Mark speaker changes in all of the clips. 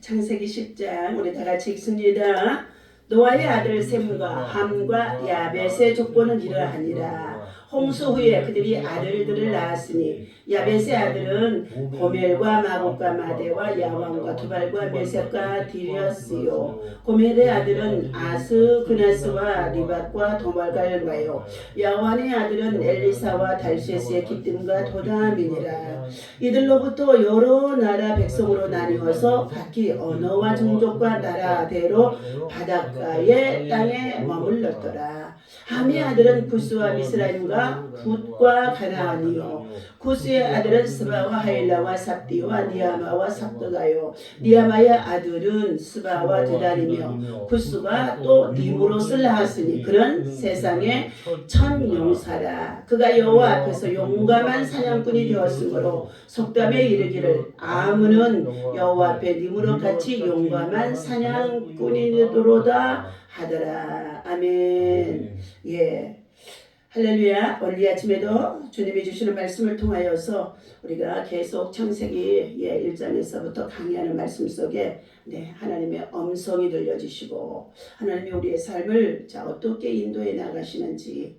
Speaker 1: 창세기 10장 우리 다 같이 읽습니다. 노아의 아들 셈과 함과 야벳의 족보는 이러하니라. 홍수 후에 그들이 아들들을 낳았으니 야벳의 아들은 고멜과 마곡과 마대와 야왕과 두발과 메섹과 디렸으요. 고멜의 아들은 아스 그나스와 리밧과 도말갈과요. 야완의 아들은 엘리사와 달셋의 기쁨과 도담이니라. 이들로부터 여러 나라 백성으로 나뉘어서 각기 언어와 종족과 나라대로 바닷가의 땅에 머물렀더라. 함의 아들은 구스와 미스라임과 붓과 가나안이요. 구스의 아들은 스바와 하일라와 삽디와 니아마와 삽드가요. 니아마의 아들은 스바와 드단이며 구스가 또 니무롯을 낳았으니 그는 세상의 천용사라. 그가 여호와 앞에서 용감한 사냥꾼이 되었으므로 속담에 이르기를 아무는 여호와 앞에 니무롯같이 용감한 사냥꾼이도로다 하더라. 아멘. 예. 할렐루야. 오늘 이 아침에도 주님이 주시는 말씀을 통하여서 우리가 계속 창세기 1장에서부터 강의하는 말씀 속에 하나님의 음성이 들려주시고 하나님이 우리의 삶을 어떻게 인도해 나가시는지,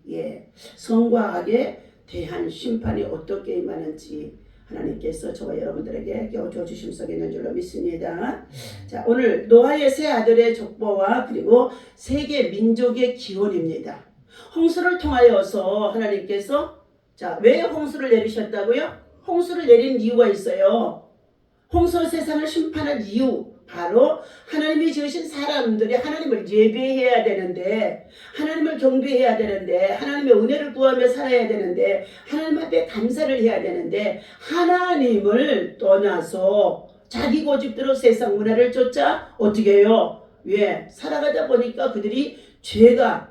Speaker 1: 선과 악에 대한 심판이 어떻게 임하는지 하나님께서 저와 여러분들에게 껴줘 주심 속에 있는 줄로 믿습니다. 자, 오늘 노아의 세 아들의 족보와 그리고 세계 민족의 기원입니다. 홍수를 통하여서 하나님께서 왜 홍수를 내리셨다고요? 홍수를 내린 이유가 있어요. 홍수로 세상을 심판한 이유, 바로 하나님이 지으신 사람들이 하나님을 예배해야 되는데, 하나님을 경배해야 되는데, 하나님의 은혜를 구하며 살아야 되는데, 하나님 앞에 감사를 해야 되는데, 하나님을 떠나서 자기 고집대로 세상 문화를 쫓아 어떻게 해요? 살아가다 보니까 그들이 죄가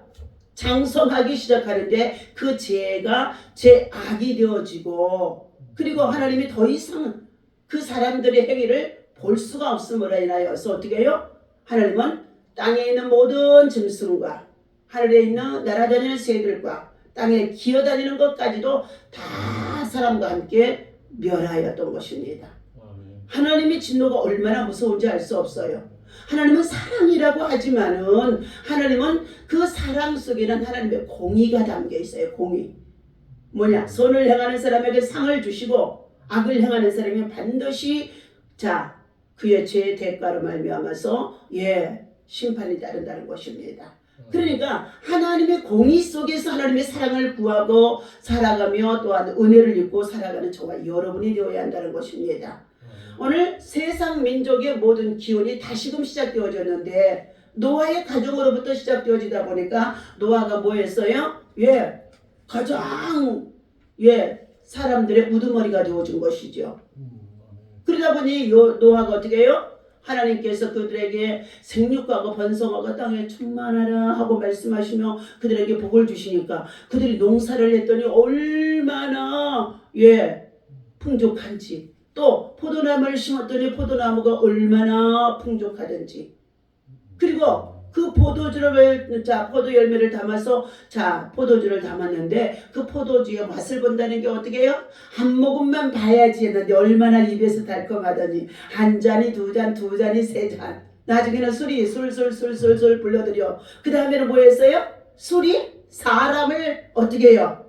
Speaker 1: 장성하기 시작하는데 그 죄가 죄악이 되어지고, 그리고 하나님이 더 이상 그 사람들의 행위를 볼 수가 없음으로 인하여서 어떻게 해요? 하나님은 땅에 있는 모든 짐승과 하늘에 있는 날아다니는 새들과 땅에 기어다니는 것까지도 다 사람과 함께 멸하였던 것입니다. 하나님의 진노가 얼마나 무서운지 알 수 없어요. 하나님은 사랑이라고 하지만은 하나님은 그 사랑 속에는 하나님의 공의가 담겨 있어요. 공의. 뭐냐? 선을 행하는 사람에게 상을 주시고 악을 행하는 사람은 반드시 그의 죄의 대가로 말미암아서 심판이 따른다는 것입니다. 그러니까 하나님의 공의 속에서 하나님의 사랑을 구하고 살아가며 또한 은혜를 입고 살아가는 저와 여러분이 되어야 한다는 것입니다. 오늘 세상 민족의 모든 기원이 다시금 시작되어졌는데 노아의 가정으로부터 시작되어지다 보니까 노아가 뭐 했어요? 가장 사람들의 우두머리가 되어준 것이죠. 그러다 보니 노아가 어떻게 해요? 하나님께서 그들에게 생육하고 번성하고 땅에 충만하라 하고 말씀하시며 그들에게 복을 주시니까 그들이 농사를 했더니 얼마나 풍족한지, 또 포도나무를 심었더니 포도나무가 얼마나 풍족하든지, 그리고 그 포도 열매를 담아서 포도주를 담았는데 그 포도주의 맛을 본다는 게 어떻게 해요? 한 모금만 봐야지 했는데 얼마나 입에서 달콤하더니 한 잔이 두 잔, 두 잔이 세 잔, 나중에는 술이 술술술술술 불러들여. 그 다음에는 뭐 했어요? 술이 사람을 어떻게 해요?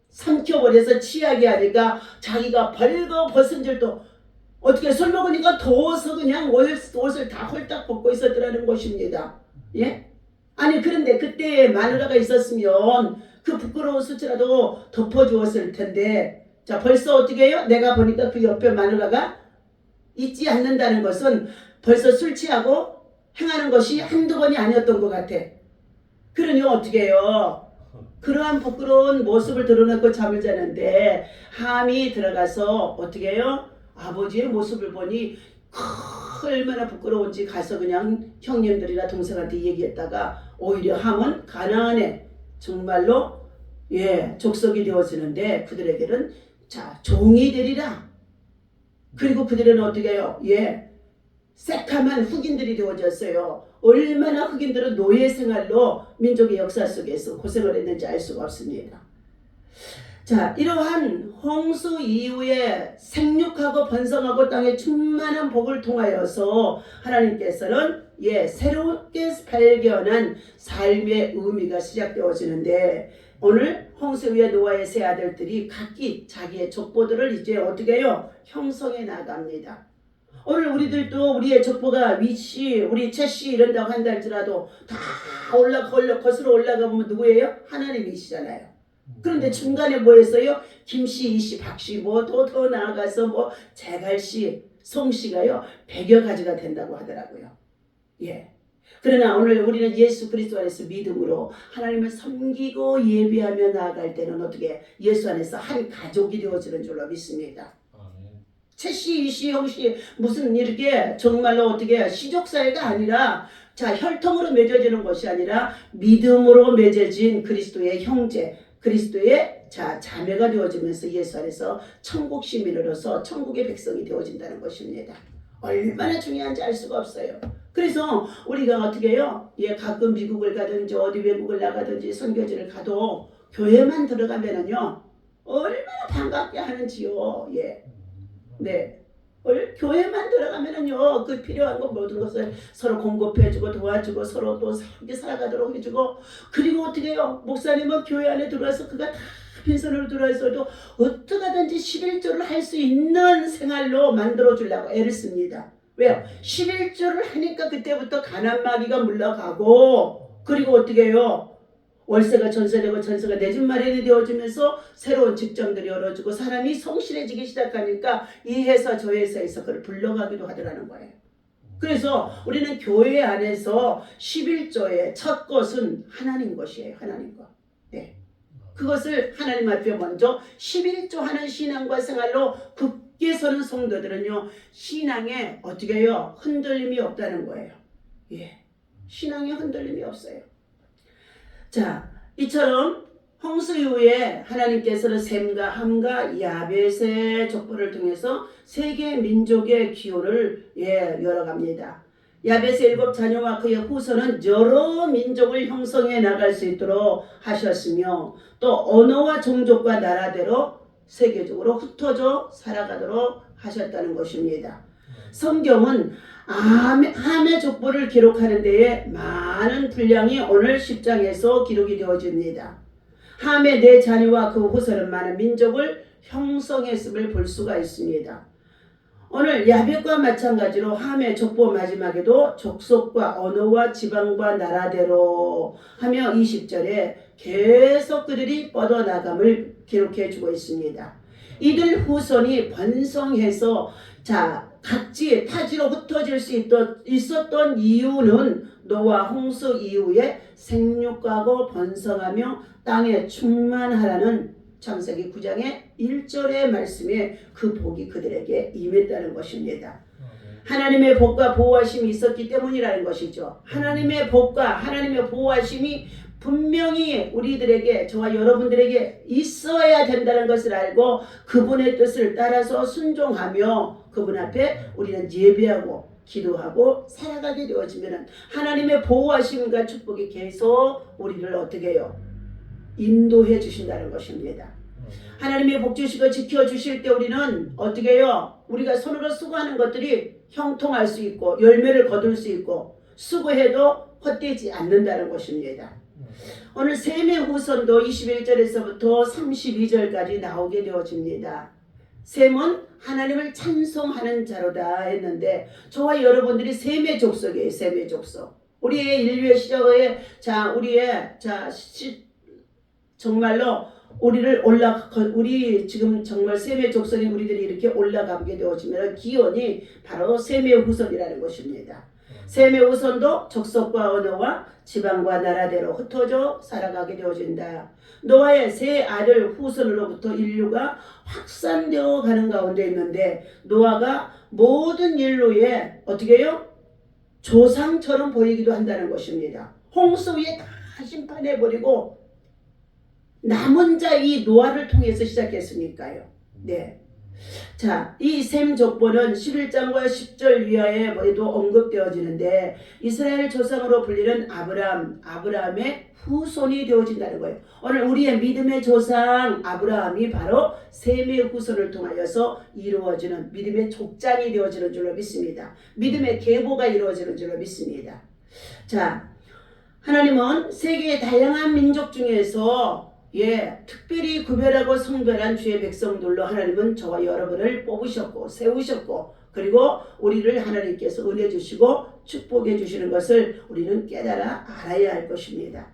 Speaker 1: 삼켜버려서 취하게 하니까 자기가 벌거벗은 줄도 어떻게 술 먹으니까 더워서 그냥 옷을 다 홀딱 벗고 있었더라는 것입니다. 아니 그런데 그때 마누라가 있었으면 그 부끄러운 수치라도 덮어주었을 텐데, 벌써 어떻게 해요? 내가 보니까 그 옆에 마누라가 있지 않는다는 것은 벌써 술 취하고 행하는 것이 한두 번이 아니었던 것 같아. 그러니 어떻게 해요? 그러한 부끄러운 모습을 드러내고 잠을 자는데 함이 들어가서 어떻게 해요? 아버지의 모습을 보니 얼마나 부끄러운지 가서 그냥 형님들이나 동생한테 얘기했다가 오히려 함은 가나안에 정말로 족속이 되어지는데 그들에게는 종이 되리라. 그리고 그들은 어떻게 해요? 새카만 흑인들이 되어졌어요. 얼마나 흑인들은 노예 생활로 민족의 역사 속에서 고생을 했는지 알 수가 없습니다. 자, 이러한 홍수 이후에 생육하고 번성하고 땅에 충만한 복을 통하여서 하나님께서는 새롭게 발견한 삶의 의미가 시작되어지는데, 오늘 홍수 위에 노아의 세 아들들이 각기 자기의 족보들을 이제 어떻게 해요? 형성해 나갑니다. 오늘 우리들도 우리의 족보가 위씨, 우리 채씨 이런다고 한다 할지라도 다 거슬러 올라가 보면 누구예요? 하나님이시잖아요. 그런데 중간에 뭐 했어요? 김씨, 이씨, 박씨, 뭐 더 나아가서 뭐 재갈씨, 송씨가요 100여 가지가 된다고 하더라고요. 그러나 오늘 우리는 예수 그리스도 안에서 믿음으로 하나님을 섬기고 예배하며 나아갈 때는 어떻게 예수 안에서 한 가족이 되어지는 줄로 믿습니다. 채씨, 이씨, 형씨 무슨 이렇게 정말로 어떻게 시족사회가 아니라 혈통으로 맺어지는 것이 아니라 믿음으로 맺어진 그리스도의 형제, 그리스도의 자매가 되어지면서 예수 안에서 천국 시민으로서 천국의 백성이 되어진다는 것입니다. 얼마나 중요한지 알 수가 없어요. 그래서 우리가 어떻게 해요? 가끔 미국을 가든지 어디 외국을 나가든지 선교지를 가도 교회만 들어가면은요 얼마나 반갑게 하는지요. 교회만 들어가면은요 그 필요한 것 모든 것을 서로 공급해주고 도와주고 서로 또 함께 살아가도록 해주고, 그리고 어떻게 해요? 목사님은 교회 안에 들어와서 그가 다 빈손으로 들어와서도 어떻게 하든지 11조를 할 수 있는 생활로 만들어주려고 애를 씁니다. 왜요? 11조를 하니까 그때부터 가난마귀가 물러가고, 그리고 어떻게 해요? 월세가 전세되고 전세가 내 집 마련이 되어지면서 새로운 직장들이 열어지고 사람이 성실해지기 시작하니까 이 회사 저 회사에서 그걸 불러가기도 하더라는 거예요. 그래서 우리는 교회 안에서 11조의 첫 것은 하나님 것이에요. 하나님 것. 그것을 하나님 앞에 먼저 11조 하는 신앙과 생활로 굳게 서는 성도들은요 신앙에 어떻게 해요? 흔들림이 없다는 거예요. 신앙에 흔들림이 없어요. 자, 이처럼 홍수 이후에 하나님께서는 셈과 함과 야벳의 족보를 통해서 세계 민족의 기호를 열어갑니다. 야벳의 7 자녀와 그의 후손은 여러 민족을 형성해 나갈 수 있도록 하셨으며 또 언어와 종족과 나라대로 세계적으로 흩어져 살아가도록 하셨다는 것입니다. 성경은 함의 족보를 기록하는 데에 많은 분량이 오늘 10장에서 기록이 되어집니다. 함의 4 자녀와 그 후손은 많은 민족을 형성했음을 볼 수가 있습니다. 오늘 야벳과 마찬가지로 함의 족보 마지막에도 족속과 언어와 지방과 나라대로 하며 20절에 계속 그들이 뻗어나감을 기록해 주고 있습니다. 이들 후손이 번성해서 각지 타지로 흩어질 수 있었던 이유는 노아 홍수 이후에 생육하고 번성하며 땅에 충만하라는 창세기 9장의 1절의 말씀에 그 복이 그들에게 임했다는 것입니다. 하나님의 복과 보호하심이 있었기 때문이라는 것이죠. 하나님의 복과 하나님의 보호하심이 분명히 우리들에게, 저와 여러분들에게 있어야 된다는 것을 알고 그분의 뜻을 따라서 순종하며 그분 앞에 우리는 예배하고 기도하고 살아가게 되어지면 하나님의 보호하심과 축복이 계속 우리를 어떻게 해요? 인도해 주신다는 것입니다. 하나님의 복 주시고 지켜주실 때 우리는 어떻게 해요? 우리가 손으로 수고하는 것들이 형통할 수 있고 열매를 거둘 수 있고 수고해도 헛되지 않는다는 것입니다. 오늘 셈의 후손도 21절에서부터 32절까지 나오게 되어집니다. 셈은 하나님을 찬송하는 자로다 했는데 저와 여러분들이 셈의 족속이에요. 셈의 족속. 우리의 인류의 시작에 정말로 우리 지금 정말 셈의 족속인 우리들이 이렇게 올라가게 되어지면 기원이 바로 셈의 후손이라는 것입니다. 셈의 후손도 족속과 언어와 지방과 나라대로 흩어져 살아가게 되어진다. 노아의 세 아들 후손으로부터 인류가 확산되어 가는 가운데 있는데 노아가 모든 인류의 어떻게 해요? 조상처럼 보이기도 한다는 것입니다. 홍수 위에 다 심판해버리고 남은 자 이 노아를 통해서 시작했으니까요. 자, 이 셈 족보는 11장과 10절 위하에도 언급되어지는데 이스라엘 조상으로 불리는 아브라함의 후손이 되어진다는 거예요. 오늘 우리의 믿음의 조상 아브라함이 바로 셈의 후손을 통하여서 이루어지는 믿음의 족장이 되어지는 줄로 믿습니다. 믿음의 계보가 이루어지는 줄로 믿습니다. 자, 하나님은 세계의 다양한 민족 중에서 특별히 구별하고 성별한 주의 백성들로 하나님은 저와 여러분을 뽑으셨고 세우셨고 그리고 우리를 하나님께서 은혜 주시고 축복해 주시는 것을 우리는 깨달아 알아야 할 것입니다.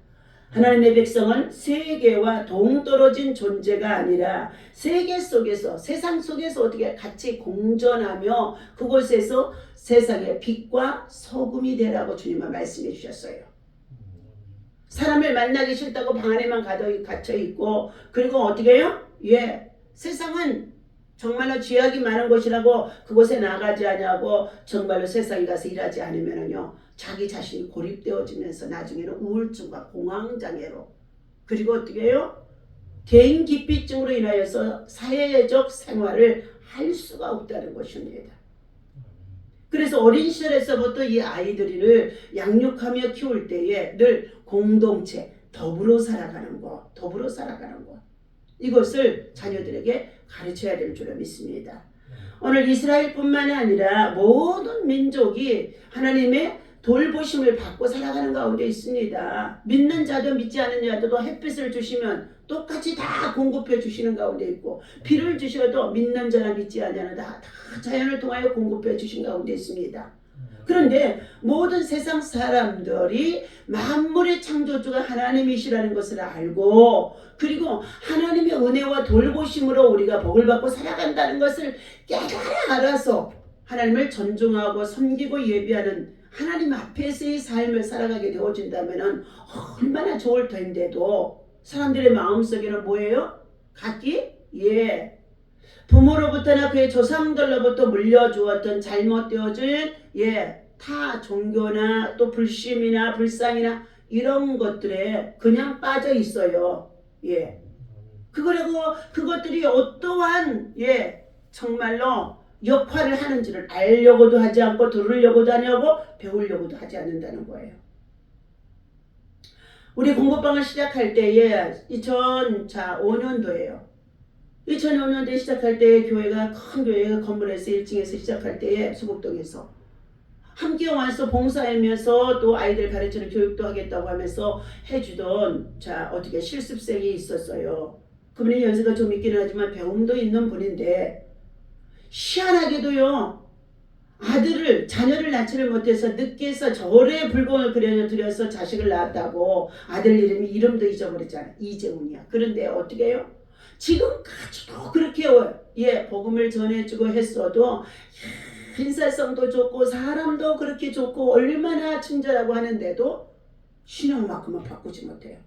Speaker 1: 하나님의 백성은 세계와 동떨어진 존재가 아니라 세계 속에서 세상 속에서 어떻게 같이 공존하며 그곳에서 세상의 빛과 소금이 되라고 주님은 말씀해 주셨어요. 사람을 만나기 싫다고 방 안에만 갇혀 있고 그리고 어떻게 해요? 세상은 정말로 죄악이 많은 곳이라고 그곳에 나가지 않냐고 정말로 세상에 가서 일하지 않으면요 자기 자신이 고립되어지면서 나중에는 우울증과 공황장애로 그리고 어떻게 해요? 개인 기피증으로 인하여서 사회적 생활을 할 수가 없다는 것입니다. 그래서 어린 시절에서부터 이 아이들을 양육하며 키울 때에 늘 공동체, 더불어 살아가는 것 이것을 자녀들에게 가르쳐야 될 줄로 믿습니다. 오늘 이스라엘뿐만 아니라 모든 민족이 하나님의 돌보심을 받고 살아가는 가운데 있습니다. 믿는 자도 믿지 않는 자도 햇빛을 주시면 똑같이 다 공급해 주시는 가운데 있고 비를 주셔도 믿는 자나 믿지 않는 자나 다 자연을 통하여 공급해 주신 가운데 있습니다. 그런데 모든 세상 사람들이 만물의 창조주가 하나님이시라는 것을 알고 그리고 하나님의 은혜와 돌보심으로 우리가 복을 받고 살아간다는 것을 깨달아 알아서 하나님을 존중하고 섬기고 예비하는 하나님 앞에서의 삶을 살아가게 되어진다면 얼마나 좋을 텐데도 사람들의 마음속에는 뭐예요? 각기 부모로부터나 그의 조상들로부터 물려주었던 잘못되어진 타 종교나 또 불심이나 불상이나 이런 것들에 그냥 빠져 있어요. 그것들이 어떠한 정말로 역할을 하는지를 알려고도 하지 않고 들으려고도 하냐고 배우려고도 하지 않는다는 거예요. 우리 공부방을 시작할 때에 2005년도예요. 2005년도에 시작할 때 교회가 큰 교회 건물에서 1층에서 시작할 때에 수곡동에서 함께 와서 봉사하면서 또 아이들 가르치는 교육도 하겠다고 하면서 해주던 어떻게 실습생이 있었어요. 그분이 연세가 좀 있기는 하지만 배움도 있는 분인데 희한하게도요 자녀를 낳지를 못해서 늦게서 절에 불공을 그려드려서 자식을 낳았다고 아들 이름도 잊어버렸잖아요. 이재훈이야. 그런데 어떻게 해요? 지금까지도 그렇게 복음을 전해주고 했어도 인사성도 좋고 사람도 그렇게 좋고 얼마나 친절하고 하는데도 신앙만큼은 바꾸지 못해요.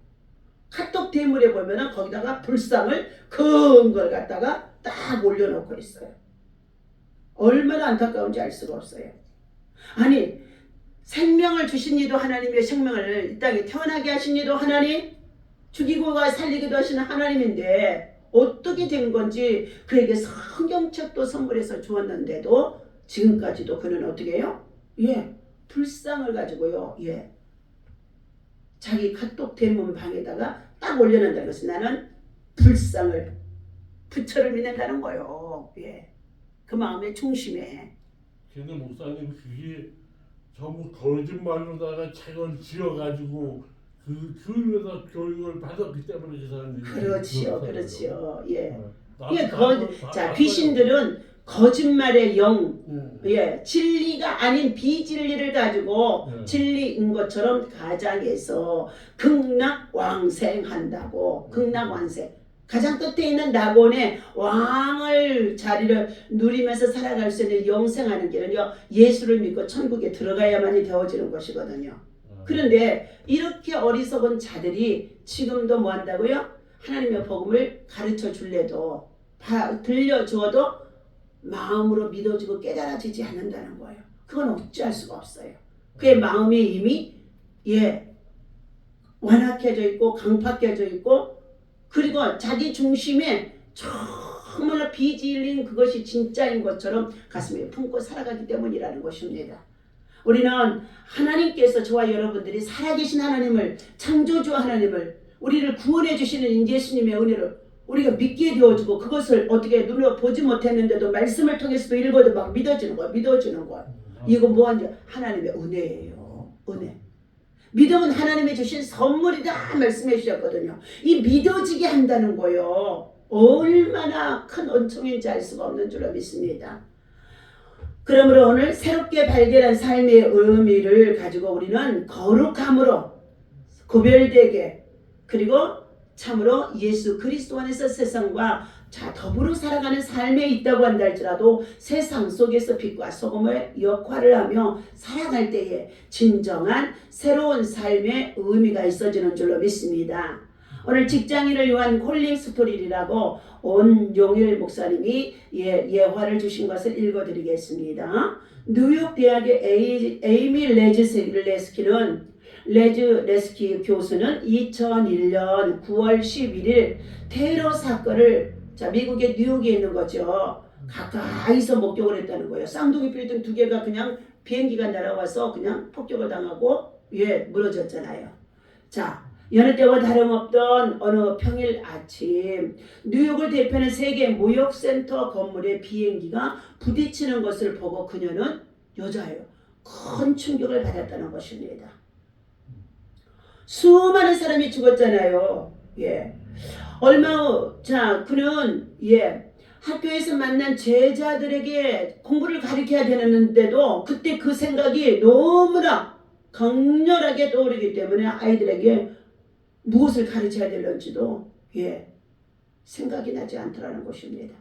Speaker 1: 카톡 대물에 보면은 거기다가 불상을 큰 걸 갖다가 딱 올려놓고 있어요. 얼마나 안타까운지 알 수가 없어요. 아니 생명을 주신 이도 하나님의 생명을 이 땅에 태어나게 하신 이도 하나님, 죽이고 살리기도 하시는 하나님인데 어떻게 된 건지 그에게 성경책도 선물해서 주었는데도 지금까지도 그는 어떻게 해요? 불상을 가지고요. 자기 카톡 대문 방에다가 딱 올려놓는다는 것은 나는 불상을 부처를 믿는다는 거예요. 그 마음의 중심에.
Speaker 2: 걔네 목사님 그게 전부 거짓말로다가 책을 지어가지고 그 교육에서 교육을 받았기 때문에 그 사람들이
Speaker 1: 그렇지요. 귀신들은 거짓말의 영, 진리가 아닌 비진리를 가지고 진리인 것처럼 가장해서 극락왕생한다고. 극락왕생. 가장 끝에 있는 낙원의 왕을 자리를 누리면서 살아갈 수 있는 영생하는 길은요 예수를 믿고 천국에 들어가야만이 되어지는 것이거든요. 그런데 이렇게 어리석은 자들이 지금도 뭐 한다고요? 하나님의 복음을 가르쳐 줄래도 들려주어도 마음으로 믿어주고 깨달아지지 않는다는 거예요. 그건 어찌할 수가 없어요. 그의 마음이 이미 완악해져 있고 강팍해져 있고 그리고 자기 중심에 너무나 비질린 그것이 진짜인 것처럼 가슴에 품고 살아가기 때문이라는 것입니다. 우리는 하나님께서 저와 여러분들이 살아계신 하나님을, 창조주 하나님을, 우리를 구원해 주시는 예수님의 은혜를 우리가 믿게 되어주고, 그것을 어떻게 눈으로 보지 못했는데도 말씀을 통해서도 읽어도 막 믿어지는 거야. 이거 뭐하냐? 하나님의 은혜예요. 은혜. 믿음은 하나님이 주신 선물이다 말씀해 주셨거든요. 이 믿어지게 한다는 거요, 얼마나 큰 은총인지 알 수가 없는 줄로 믿습니다. 그러므로 오늘 새롭게 발견한 삶의 의미를 가지고 우리는 거룩함으로 구별되게, 그리고 참으로 예수 그리스도 안에서 세상과 더불어 살아가는 삶에 있다고 한다 할지라도 세상 속에서 빛과 소금의 역할을 하며 살아갈 때에 진정한 새로운 삶의 의미가 있어지는 줄로 믿습니다. 오늘 직장인을 위한 콜링 스토리라고 온용일 목사님이 예화를 주신 것을 읽어드리겠습니다. 뉴욕 대학의 에이미 레즈레스키 교수는 2001년 9월 11일 테러 사건을, 미국의 뉴욕에 있는 거죠, 가까이서 목격을 했다는 거예요. 쌍둥이 빌딩 2개가 그냥 비행기가 날아와서 그냥 폭격을 당하고 무너졌잖아요. 여느 때와 다름없던 어느 평일 아침, 뉴욕을 대표하는 세계 무역센터 건물에 비행기가 부딪히는 것을 보고 그녀는, 여자예요, 큰 충격을 받았다는 것입니다. 수많은 사람이 죽었잖아요. 그는 학교에서 만난 제자들에게 공부를 가르쳐야 되는데도 그때 그 생각이 너무나 강렬하게 떠오르기 때문에 아이들에게 무엇을 가르쳐야 될런지도 생각이 나지 않더라는 것입니다.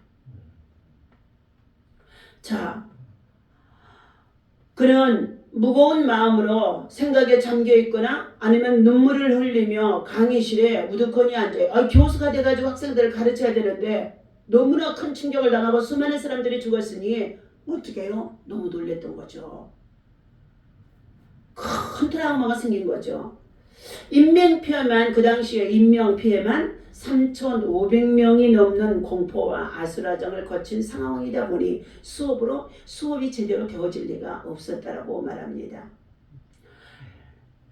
Speaker 1: 그는 무거운 마음으로 생각에 잠겨 있거나 아니면 눈물을 흘리며 강의실에 우두커니 앉아요. 교수가 돼가지고 학생들을 가르쳐야 되는데 너무나 큰 충격을 당하고 수많은 사람들이 죽었으니 어떻게 해요? 너무 놀랬던 거죠. 큰 트라우마가 생긴 거죠. 그 당시에 인명피해만 3,500명이 넘는 공포와 아수라장을 거친 상황이다 보니 수업이 제대로 되어질 리가 없었다라고 말합니다.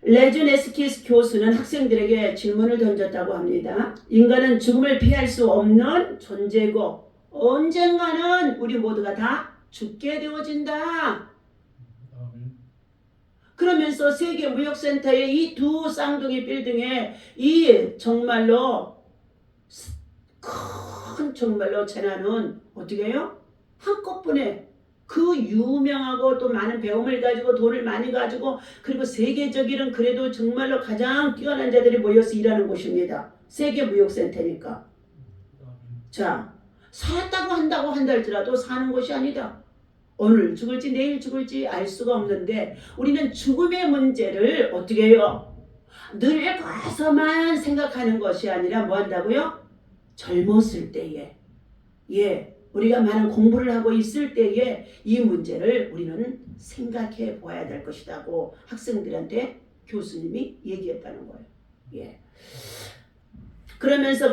Speaker 1: 레즈레스키 교수는 학생들에게 질문을 던졌다고 합니다. 인간은 죽음을 피할 수 없는 존재고 언젠가는 우리 모두가 다 죽게 되어진다. 그러면서 세계 무역센터의 이 두 쌍둥이 빌딩에 이 정말로 재난은 어떻게 해요? 한꺼번에 그 유명하고 또 많은 배움을 가지고 돈을 많이 가지고 그리고 세계적인 그래도 정말로 가장 뛰어난 자들이 모여서 일하는 곳입니다. 세계 무역센터니까. 살았다고 한다 할지라도 사는 곳이 아니다. 오늘 죽을지 내일 죽을지 알 수가 없는데 우리는 죽음의 문제를 어떻게 해요? 늙어서만 생각하는 것이 아니라 뭐 한다고요? 젊었을 때에 우리가 많은 공부를 하고 있을 때에 이 문제를 우리는 생각해 보아야 될 것이라고 학생들한테 교수님이 얘기했다는 거예요. 그러면서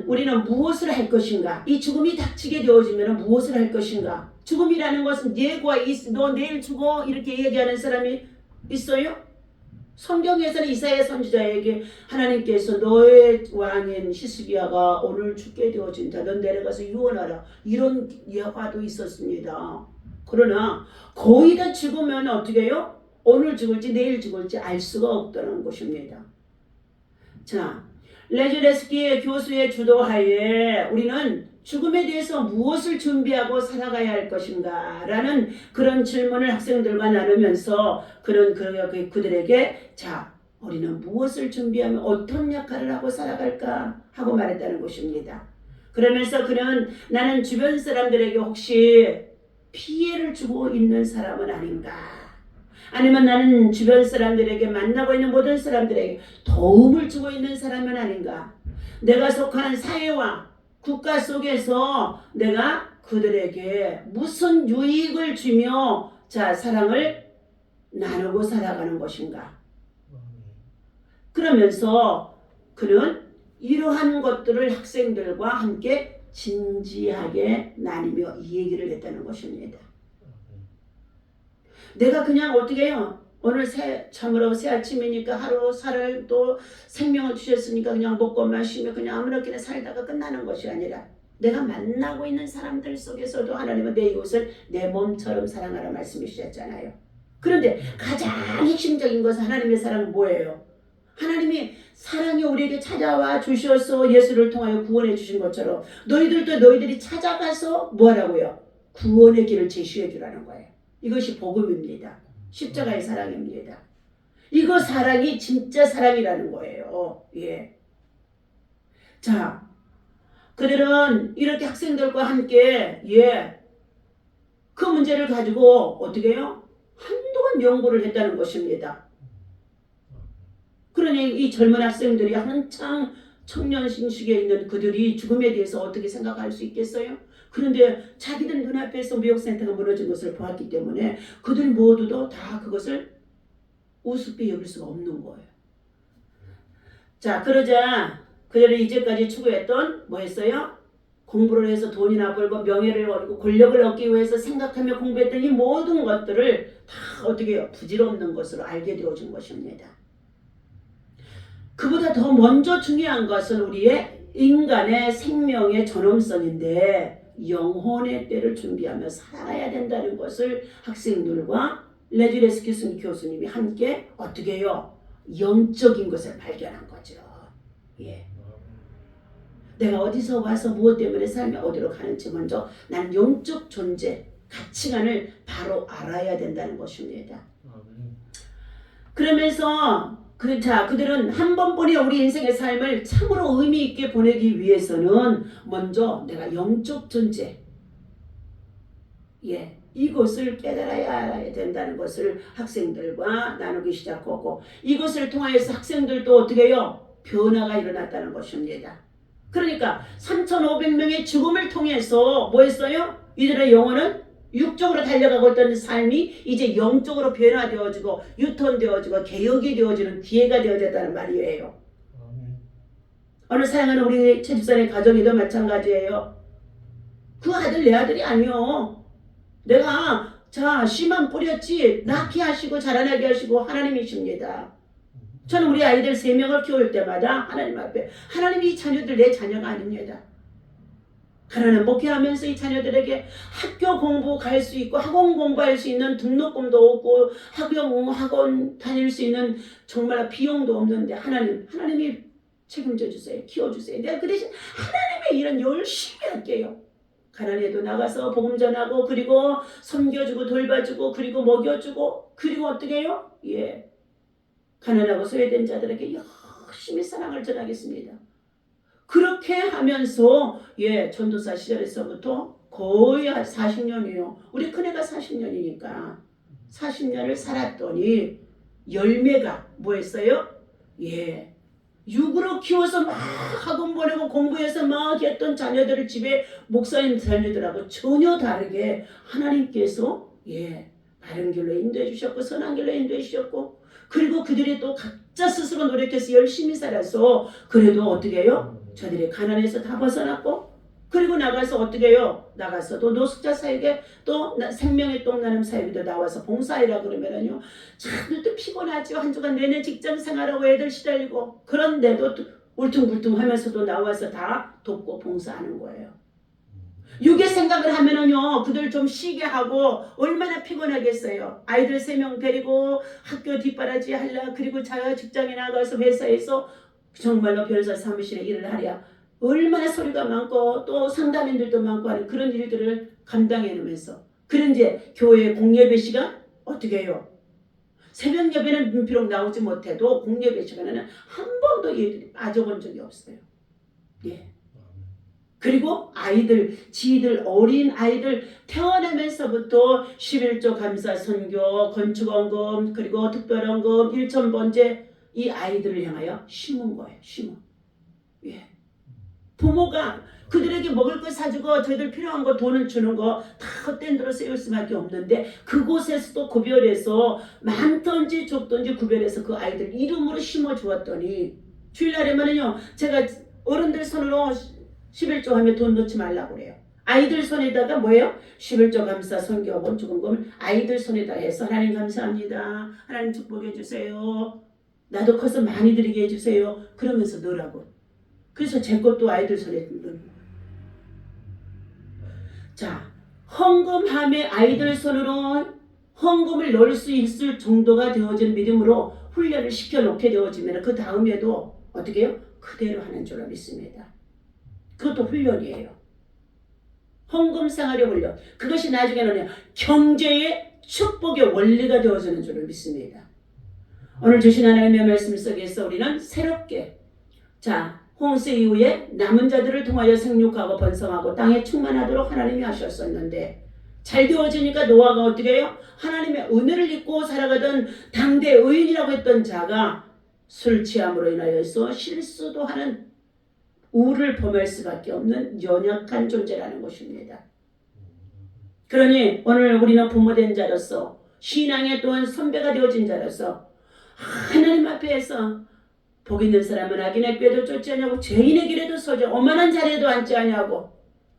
Speaker 1: 우리는 무엇을 할 것인가? 이 죽음이 닥치게 되어지면 무엇을 할 것인가? 죽음이라는 것은 너 내일 죽어 이렇게 얘기하는 사람이 있어요? 성경에서는 이사야 선지자에게 하나님께서 너의 왕인 히스기야가 오늘 죽게 되어진다. 넌 내려가서 유언하라. 이런 예화도 있었습니다. 그러나 거의 다 죽으면 어떻게 해요? 오늘 죽을지 내일 죽을지 알 수가 없다는 것입니다. 레즈레스키 교수의 주도하에 우리는 죽음에 대해서 무엇을 준비하고 살아가야 할 것인가 라는 그런 질문을 학생들과 나누면서 그들에게 우리는 무엇을 준비하면 어떤 역할을 하고 살아갈까 하고 말했다는 것입니다. 그러면서 나는 주변 사람들에게 혹시 피해를 주고 있는 사람은 아닌가, 아니면 나는 주변 사람들에게 만나고 있는 모든 사람들에게 도움을 주고 있는 사람은 아닌가, 내가 속한 사회와 국가 속에서 내가 그들에게 무슨 유익을 주며 사랑을 나누고 살아가는 것인가. 그러면서 그는 이러한 것들을 학생들과 함께 진지하게 나뉘며 이 얘기를 했다는 것입니다. 내가 그냥 어떻게 해요? 오늘 참으로 새 아침이니까 하루 살을 또 생명을 주셨으니까 그냥 먹고 마시며 그냥 아무렇게나 살다가 끝나는 것이 아니라 내가 만나고 있는 사람들 속에서도 하나님은 내 이웃을 내 몸처럼 사랑하라 말씀해 주셨잖아요. 그런데 가장 핵심적인 것은 하나님의 사랑은 뭐예요? 하나님이 사랑이 우리에게 찾아와 주셔서 예수를 통하여 구원해 주신 것처럼 너희들도 너희들이 찾아가서 뭐하라고요? 구원의 길을 제시해 주라는 거예요. 이것이 복음입니다. 십자가의 사랑입니다. 이거 사랑이 진짜 사랑이라는 거예요. 예. 자, 그들은 이렇게 학생들과 함께 그 문제를 가지고 어떻게 해요? 한동안 연구를 했다는 것입니다. 그러니 이 젊은 학생들이 한창 청년신식에 있는 그들이 죽음에 대해서 어떻게 생각할 수 있겠어요? 그런데 자기들 눈앞에서 무역센터가 무너진 것을 보았기 때문에 그들 모두도 다 그것을 우습게 여길 수가 없는 거예요. 자, 그러자 그들이 이제까지 추구했던 뭐 했어요? 공부를 해서 돈이나 벌고 명예를 얻고 권력을 얻기 위해서 생각하며 공부했던 이 모든 것들을 다 어떻게 해요? 부질없는 것으로 알게 되어진 것입니다. 그보다 더 먼저 중요한 것은 우리의 인간의 생명의 전험성인데 영혼의 때를 준비하며 살아야 된다는 것을 학생들과 레즈레스키 교수님이 함께 어떻게 해요? 영적인 것을 발견한 거죠. 예. 내가 어디서 와서 무엇 때문에 삶이 어디로 가는지 먼저 난 영적 존재, 가치관을 바로 알아야 된다는 것입니다. 그러면서 그들은 한 번뿐이 우리 인생의 삶을 참으로 의미 있게 보내기 위해서는 먼저 내가 영적 존재, 이것을 깨달아야 된다는 것을 학생들과 나누기 시작하고 이것을 통하여서 학생들도 어떻게 해요? 변화가 일어났다는 것입니다. 그러니까 3,500명의 죽음을 통해서 뭐 했어요? 이들의 영혼은 육적으로 달려가고 있던 삶이 이제 영적으로 변화되어지고 유턴되어지고 개혁이 되어지는 기회가 되어졌다는 말이에요. 오늘 사랑하는 우리 최집사님 가정에도 마찬가지예요. 그 아들 내 아들이 아니요. 내가 씨만 뿌렸지 낳게 하시고 자라나게 하시고 하나님이십니다. 저는 우리 아이들 3명을 키울 때마다 하나님 앞에 하나님이 이 자녀들 내 자녀가 아닙니다. 하나님 목회하면서 이 자녀들에게 학교 공부 갈 수 있고 학원 공부할 수 있는 등록금도 없고 학원 다닐 수 있는 정말 비용도 없는데 하나님이 책임져 주세요. 키워주세요. 내가 그 대신 하나님의 일은 열심히 할게요. 가난해도 나가서 복음 전하고 그리고 섬겨주고 돌봐주고 그리고 먹여주고 그리고 어떻게 해요? 가난하고 소외된 자들에게 열심히 사랑을 전하겠습니다. 그렇게 하면서 전도사 시절에서부터 거의 40년이요. 우리 큰애가 40년이니까 40년을 살았더니 열매가 뭐였어요? 육으로 키워서 막 학원 보내고 공부해서 막 했던 자녀들을 집에 목사님 자녀들하고 전혀 다르게 하나님께서 바른 길로 인도해 주셨고 선한 길로 인도해 주셨고 그리고 그들이 또 각자 스스로 노력해서 열심히 살아서 그래도 어떻게 해요? 저들이 가난에서 다 벗어났고 그리고 나가서 어떻게 해요? 나가서도 노숙자 사역에 또 생명의 똥나눔 사역에도 나와서 봉사하라 그러면은요 자들도 피곤하죠. 한 주간 내내 직장 생활하고 애들 시달리고 그런데도 울퉁불퉁 하면서도 나와서 다 돕고 봉사하는 거예요. 육의 생각을 하면은요 그들 좀 쉬게 하고 얼마나 피곤하겠어요. 아이들 3명 데리고 학교 뒷바라지 하려 그리고 자기가 직장에 나가서 회사에서 정말로 변호사 사무실에 일을 하랴 얼마나 소리가 많고 또 상담인들도 많고 하는 그런 일들을 감당해 놓으면서 그런데 교회 공예배 시간 어떻게 해요? 새벽 예배는 비록 나오지 못해도 공예배 시간에는 한 번도 얘들이 빠져본 적이 없어요. 그리고 아이들, 지들 어린 아이들 태어나면서부터 11조 감사 선교, 건축원금, 그리고 특별원금, 1,000번째 이 아이들을 향하여 심은 거예요. 심어. 부모가 그들에게 먹을 거 사주고 저희들 필요한 거 돈을 주는 거 다 헛된 대로 세울 수밖에 없는데 그곳에서도 구별해서 많던지 적던지 구별해서 그 아이들 이름으로 심어 주었더니 주일날에만은요 제가 어른들 손으로 11조 하면 돈 넣지 말라고 그래요. 아이들 손에다가 뭐예요? 11조 감사 성경원 죽은금을 아이들 손에다 해서 하나님 감사합니다. 하나님 축복해 주세요. 나도 커서 많이 드리게 해주세요. 그러면서 넣으라고. 그래서 제 것도 아이들 손에 넣는. 자, 헌금함에 아이들 손으로 헌금을 넣을 수 있을 정도가 되어진 믿음으로 훈련을 시켜놓게 되어지면 그 다음에도 어떻게 해요? 그대로 하는 줄로 믿습니다. 그것도 훈련이에요. 헌금 생활의 훈련. 그것이 나중에는 경제의 축복의 원리가 되어지는 줄을 믿습니다. 오늘 주신 하나님의 말씀 속에서 우리는 새롭게 홍수 이후에 남은 자들을 통하여 생육하고 번성하고 땅에 충만하도록 하나님이 하셨었는데 잘 되어지니까 노아가 어떻게 해요? 하나님의 은혜를 입고 살아가던 당대 의인이라고 했던 자가 술 취함으로 인하여서 실수도 하는 우를 범할 수밖에 없는 연약한 존재라는 것입니다. 그러니 오늘 우리는 부모된 자로서 신앙의 또한 선배가 되어진 자로서 하나님 앞에서 복 있는 사람은 악인의 꾀도 쫓지 아니하고 죄인의 길에도 서지 오만한 자리에도 앉지 아니하고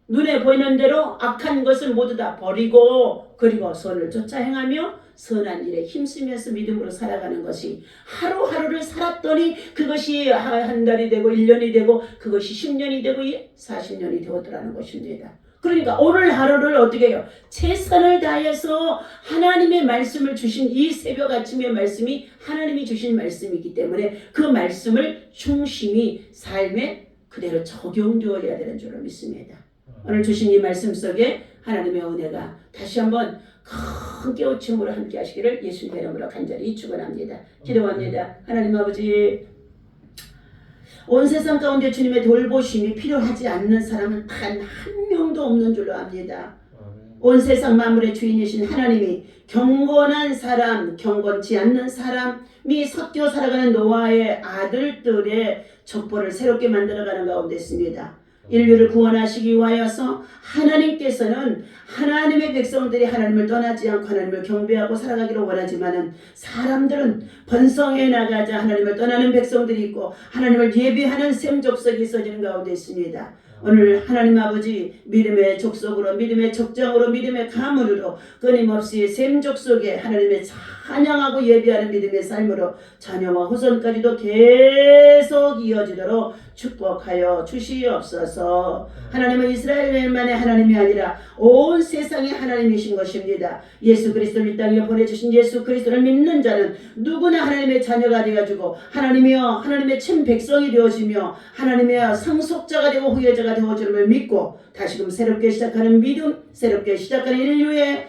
Speaker 1: 눈에 보이는 대로 악한 것을 모두 다 버리고 그리고 선을 쫓아 행하며 선한 일에 힘쓰면서 믿음으로 살아가는 것이 하루하루를 살았더니 그것이 한 달이 되고 1년이 되고 그것이 10년이 되고 40년이 되었더라는 것입니다. 그러니까 오늘 하루를 어떻게 해요? 최선을 다해서 하나님의 말씀을 주신 이 새벽 아침의 말씀이 하나님이 주신 말씀이기 때문에 그 말씀을 중심이 삶에 그대로 적용되어야 되는 줄로 믿습니다. 오늘 주신 이 말씀 속에 하나님의 은혜가 다시 한번 큰 깨우침으로 함께 하시기를 예수님의 이름으로 간절히 축원합니다. 기도합니다. 하나님 아버지, 온 세상 가운데 주님의 돌보심이 필요하지 않는 사람은 단 한 명도 없는 줄로 압니다. 온 세상 만물의 주인이신 하나님이 경건한 사람, 경건치 않는 사람이 섞여 살아가는 노아의 아들들의 족보를 새롭게 만들어가는 가운데 있습니다. 인류를 구원하시기 위하여서 하나님께서는 하나님의 백성들이 하나님을 떠나지 않고 하나님을 경배하고 살아가기를 원하지만은 사람들은 번성해 나가자 하나님을 떠나는 백성들이 있고 하나님을 예비하는 셈 족속이 있어지는 가운데 있습니다. 오늘 하나님 아버지 믿음의 족속으로 믿음의 족장으로 믿음의 가문으로 끊임없이 셈 족속에 하나님의 찬양하고 예비하는 믿음의 삶으로 자녀와 후손까지도 계속 이어지도록 축복하여 주시옵소서. 하나님은 이스라엘만의 하나님이 아니라 온 세상의 하나님이신 것입니다. 예수 그리스도를 이 땅에 보내주신 예수 그리스도를 믿는 자는 누구나 하나님의 자녀가 되어지고 하나님이여 하나님의 친 백성이 되어지며 하나님의 상속자가 되고 후예자가 되어지는 믿고 다시금 새롭게 시작하는 믿음, 새롭게 시작하는 인류의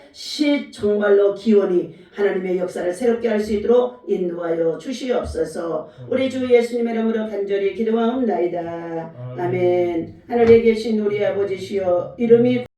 Speaker 1: 정말로 기원이 하나님의 역사를 새롭게 할 수 있도록 인도하여 주시옵소서. 우리 주 예수님의 이름으로 간절히 기도하옵나이다. 아멘. 하늘에 계신 우리 아버지시여, 이름이